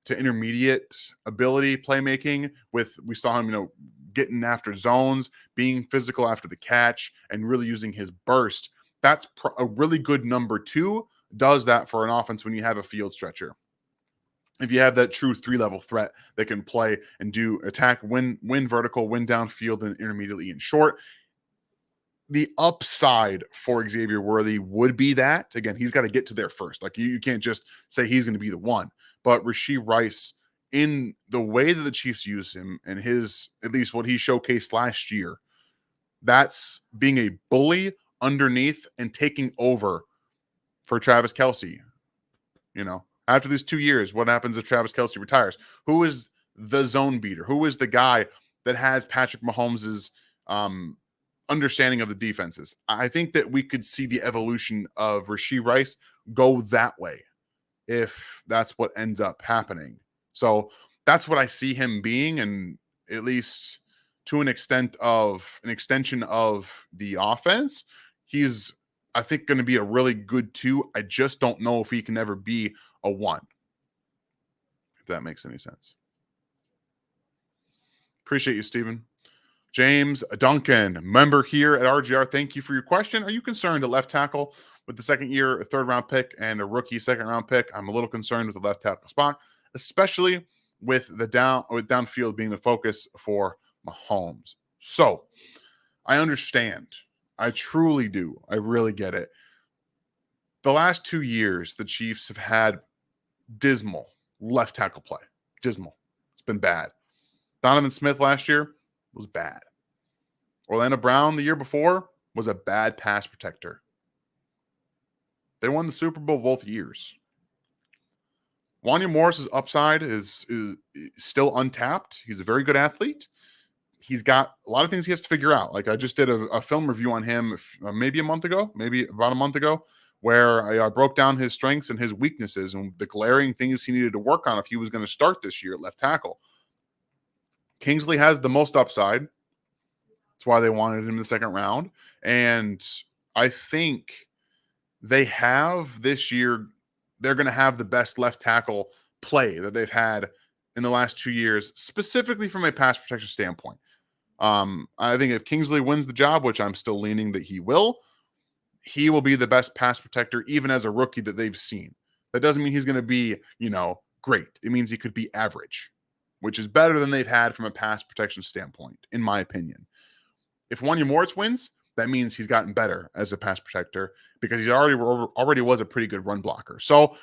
to intermediate ability playmaking, we saw him, getting after zones, being physical after the catch, and really using his burst. That's a really good number 2. Does that for an offense when you have a field stretcher. if you have that true 3-level threat that can play and do attack, win vertical, win downfield, and intermediately and short. The upside for Xavier Worthy would be that, again, he's got to get to there first. Like you can't just say he's going to be the one. But Richie Rice, in the way that the Chiefs use him and his, at least what he showcased last year, that's being a bully underneath and taking over for Travis Kelce. You know, after these 2 years, what happens if Travis Kelce retires? Who is the zone beater? Who is the guy that has Patrick Mahomes's understanding of the defenses? I think that we could see the evolution of Rashee Rice go that way if that's what ends up happening. So that's what I see him being, and at least to an extent of an extension of the offense, he's, I think, going to be a really good 2. I just don't know if he can ever be a 1. If that makes any sense. Appreciate you, Steven. James Duncan, member here at RGR. Thank you for your question. Are you concerned at left tackle with the second year, a 3rd-round pick, and a rookie 2nd-round pick? I'm a little concerned with the left tackle spot, especially with the downfield being the focus for Mahomes. So I understand. I truly do. I really get it. The last 2 years, the Chiefs have had dismal left tackle play. Dismal. It's been bad. Donovan Smith last year was bad. Orlando Brown the year before was a bad pass protector. They won the Super Bowl both years. Wanya Morris's upside is still untapped. He's a very good athlete. He's got a lot of things he has to figure out. Like I just did a film review on him maybe about a month ago, where I broke down his strengths and his weaknesses and the glaring things he needed to work on if he was going to start this year at left tackle. Kingsley has the most upside. That's why they wanted him in the 2nd round. And I think they have this year, they're going to have the best left tackle play that they've had in the last 2 years, specifically from a pass protection standpoint. I think if Kingsley wins the job, which I'm still leaning that he will be the best pass protector, even as a rookie, that they've seen. That doesn't mean he's going to be, great. It means he could be average, which is better than they've had from a pass protection standpoint, in my opinion. If Wanya Morris wins, that means he's gotten better as a pass protector because he already was a pretty good run blocker. So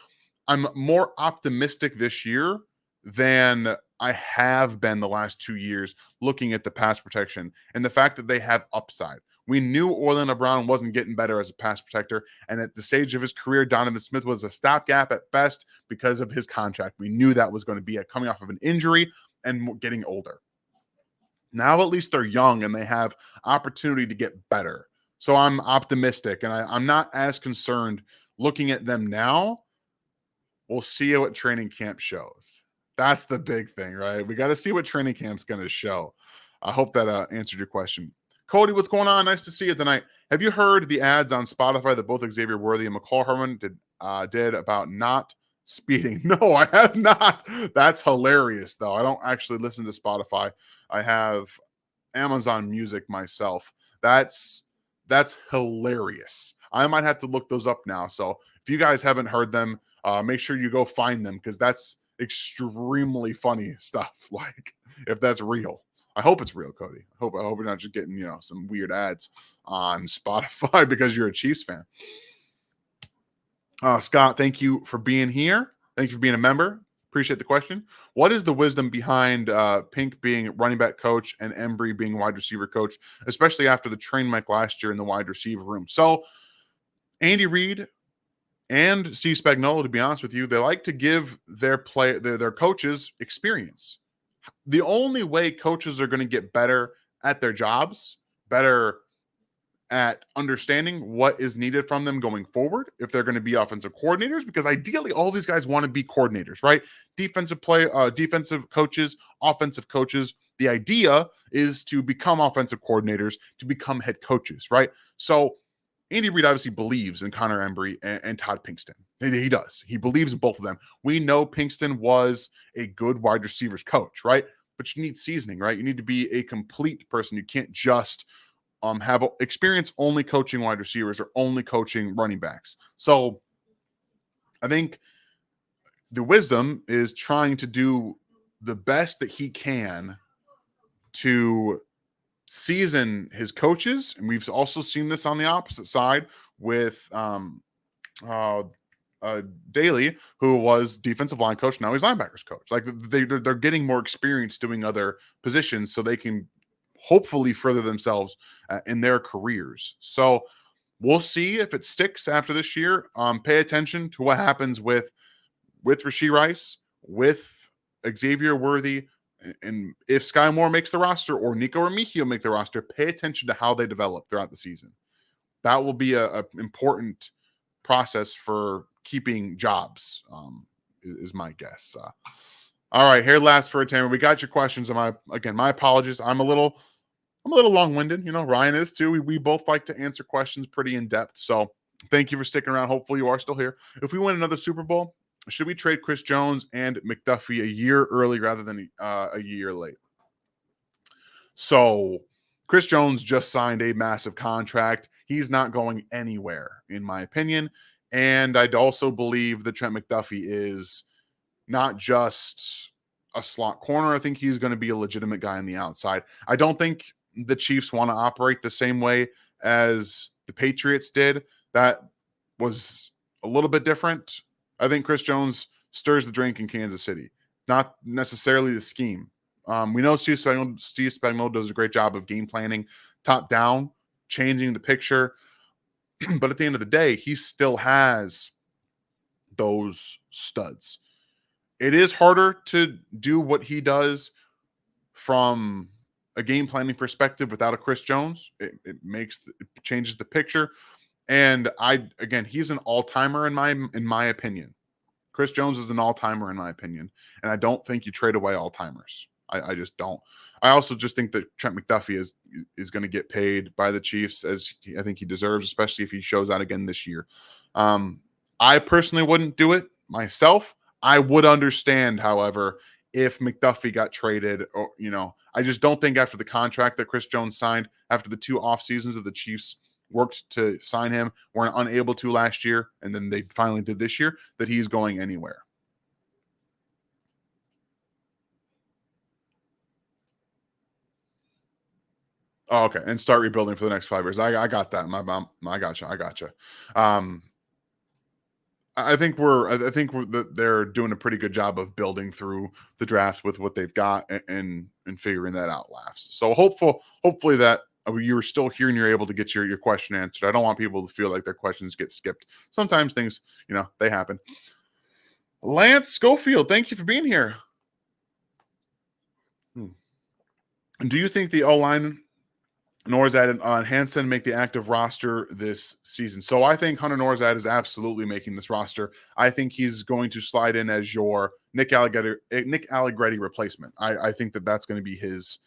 I'm more optimistic this year than I have been the last 2 years looking at the pass protection and the fact that they have upside. We knew Orlando Brown wasn't getting better as a pass protector, and at the stage of his career, Donovan Smith was a stopgap at best because of his contract. We knew that was going to be coming off of an injury and getting older. Now at least they're young and they have opportunity to get better. So I'm optimistic, and I'm not as concerned looking at them now. We'll see what training camp shows. That's the big thing, right? We got to see what training camp's going to show. I hope that answered your question. Cody, what's going on? Nice to see you tonight. Have you heard the ads on Spotify that both Xavier Worthy and McCall Herman did about not speeding? No, I have not. That's hilarious, though. I don't actually listen to Spotify. I have Amazon Music myself. That's hilarious. I might have to look those up now. So if you guys haven't heard them, make sure you go find them because that's extremely funny stuff. Like if that's real. I hope it's real, Cody. I hope you're not just getting, some weird ads on Spotify because you're a Chiefs fan. Scott, thank you for being here. Thank you for being a member. Appreciate the question. What is the wisdom behind Pink being running back coach and Embry being wide receiver coach, especially after the train wreck last year in the wide receiver room? So Andy Reid and Steve Spagnuolo, to be honest with you, they like to give their coaches experience. The only way coaches are going to get better at their jobs, better at understanding what is needed from them going forward, if they're going to be offensive coordinators, because ideally all these guys want to be coordinators, right? Defensive coaches, offensive coaches. The idea is to become offensive coordinators, to become head coaches, right? So Andy Reid obviously believes in Connor Embry and Todd Pinkston. He does. He believes in both of them. We know Pinkston was a good wide receivers coach, right? But you need seasoning, right? You need to be a complete person. You can't just have experience only coaching wide receivers or only coaching running backs. So I think the wisdom is trying to do the best that he can to season his coaches. And we've also seen this on the opposite side with uh, Daly, who was defensive line coach. Now he's linebackers coach. Like they're getting more experience doing other positions so they can hopefully further themselves in their careers. So we'll see if it sticks after this year. Pay attention to what happens with Rashee Rice, with Xavier Worthy, and if Sky Moore makes the roster or Nico Remigio make the roster, pay attention to how they develop throughout the season. That will be a important process for keeping jobs, is my guess. All right, here last for a timer. We got your questions. My apologies. I'm a little long-winded. You know, Ryan is too. We both like to answer questions pretty in depth. So thank you for sticking around. Hopefully you are still here. If we win another Super Bowl, should we trade Chris Jones and McDuffie a year early rather than a year late? So Chris Jones just signed a massive contract. He's not going anywhere, in my opinion. And I'd also believe that Trent McDuffie is not just a slot corner. I think he's going to be a legitimate guy on the outside. I don't think the Chiefs want to operate the same way as the Patriots did. That was a little bit different. I think Chris Jones stirs the drink in Kansas City, not necessarily the scheme. We know Steve Spagnuolo does a great job of game planning, top down, changing the picture. But at the end of the day, he still has those studs. It is harder to do what he does from a game planning perspective without a Chris Jones. It changes the picture. And he's an all-timer in my opinion. Chris Jones is an all-timer in my opinion. And I don't think you trade away all-timers. I just don't. I also just think that Trent McDuffie is going to get paid by the Chiefs as I think he deserves, especially if he shows out again this year. I personally wouldn't do it myself. I would understand, however, if McDuffie got traded, or I just don't think after the contract that Chris Jones signed, after the 2 off seasons of the Chiefs worked to sign him, weren't unable to last year, and then they finally did this year, that he's going anywhere. Oh, okay, and start rebuilding for the next 5 years. I got that. I gotcha. I think they're doing a pretty good job of building through the draft with what they've got and figuring that out last. So hopefully that you're still here and you're able to get your question answered. I don't want people to feel like their questions get skipped. Sometimes things, they happen. Lance Schofield, thank you for being here. Do you think the O-line Norzad and Hansen make the active roster this season? So I think Hunter Norzad is absolutely making this roster. I think he's going to slide in as your Nick Allegretti replacement. I think that's going to be his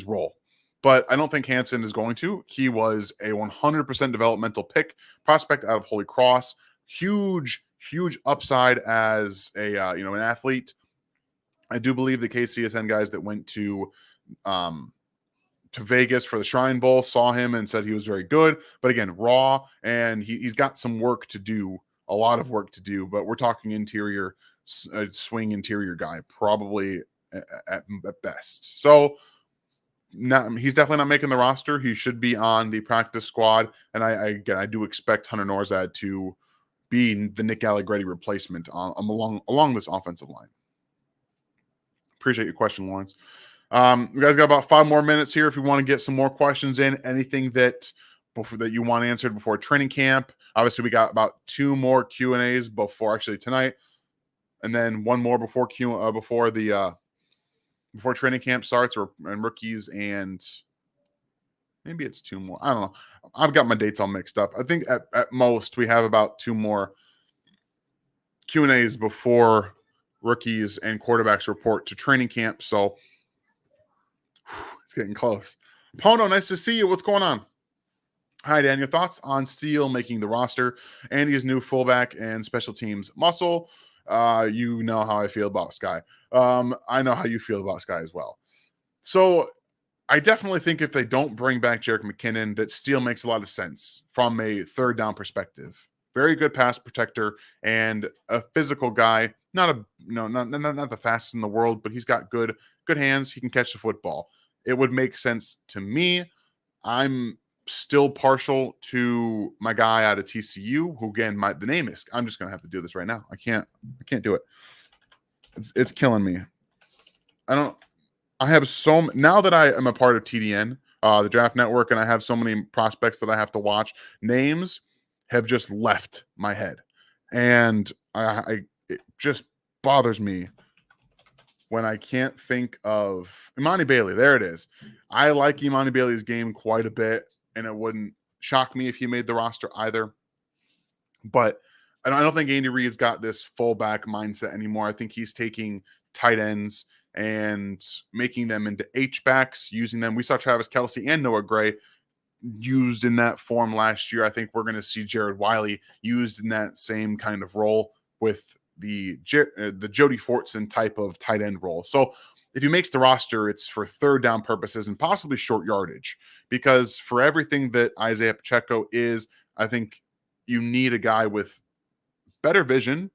role. But I don't think Hansen is going to. He was a 100% developmental pick, prospect out of Holy Cross. Huge upside as an athlete. I do believe the KCSN guys that went to Vegas for the Shrine Bowl saw him and said he was very good, but again, raw, and he's got some work to do, a lot of work to do, but we're talking interior, swing interior guy, probably at best. So he's definitely not making the roster. He should be on the practice squad, and I do expect Hunter Norzad to be the Nick Allegretti replacement along this offensive line. Appreciate your question, Lawrence. You guys got about 5 more minutes here if you want to get some more questions in. Anything that you want answered before training camp. Obviously, we got about 2 more Q&As before tonight, and then 1 more before training camp starts, and rookies, and maybe it's 2 more. I don't know. I've got my dates all mixed up. I think at most we have about 2 more Q&As before rookies and quarterbacks report to training camp. So it's getting close. Pono, nice to see you. What's going on? Hi, Dan. Your thoughts on Steele making the roster? Andy's new fullback and special teams muscle. You know how I feel about Sky. I know how you feel about Sky as well. So I definitely think if they don't bring back Jerick McKinnon, that Steele makes a lot of sense from a third down perspective. very good pass protector and a physical guy. Not the fastest in the world, but he's got good hands. He can catch the football. It would make sense to me. I'm still partial to my guy out of TCU, who again, the name is. I'm just gonna have to do this right now. I can't do it. It's killing me. I have now that I am a part of TDN, the Draft Network, and I have so many prospects that I have to watch. Names have just left my head, and it just bothers me when I can't think of Imani Bailey. There it is. I like Imani Bailey's game quite a bit, and it wouldn't shock me if he made the roster either. But I don't think Andy Reid's got this fullback mindset anymore. I think he's taking tight ends and making them into H-backs, using them. We saw Travis Kelce and Noah Gray used in that form last year. I think we're going to see Jared Wiley used in that same kind of role with the Jody Fortson type of tight end role. So if he makes the roster, it's for third down purposes and possibly short yardage, because for everything that Isaiah Pacheco is, I think you need a guy with better vision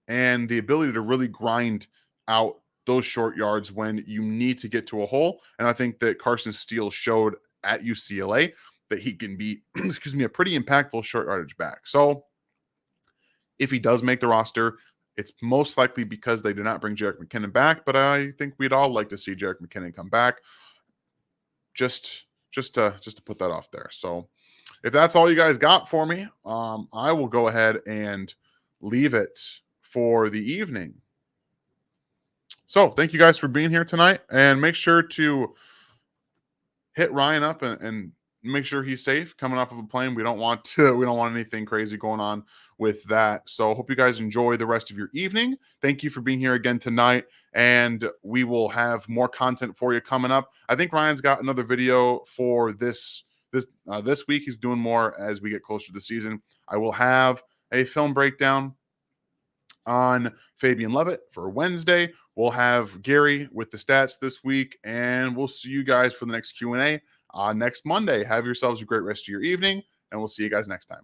and the ability to really grind out those short yards when you need to get to a hole. And I think that Carson Steele showed at UCLA that he can be, a pretty impactful short yardage back. So if he does make the roster, it's most likely because they did not bring Jerick McKinnon back, but I think we'd all like to see Jerick McKinnon come back. Just to put that off there. So if that's all you guys got for me, I will go ahead and leave it for the evening. So thank you guys for being here tonight, and make sure to hit Ryan up and make sure he's safe coming off of a plane. We don't want anything crazy going on with that. So hope you guys enjoy the rest of your evening. Thank you for being here again tonight, and we will have more content for you coming up. I think Ryan's got another video for this week. He's doing more as we get closer to the season. I will have a film breakdown on Fabian Levitt for Wednesday. We'll have Gary with the stats this week, and we'll see you guys for the next Q&A next Monday. Have yourselves a great rest of your evening, and we'll see you guys next time.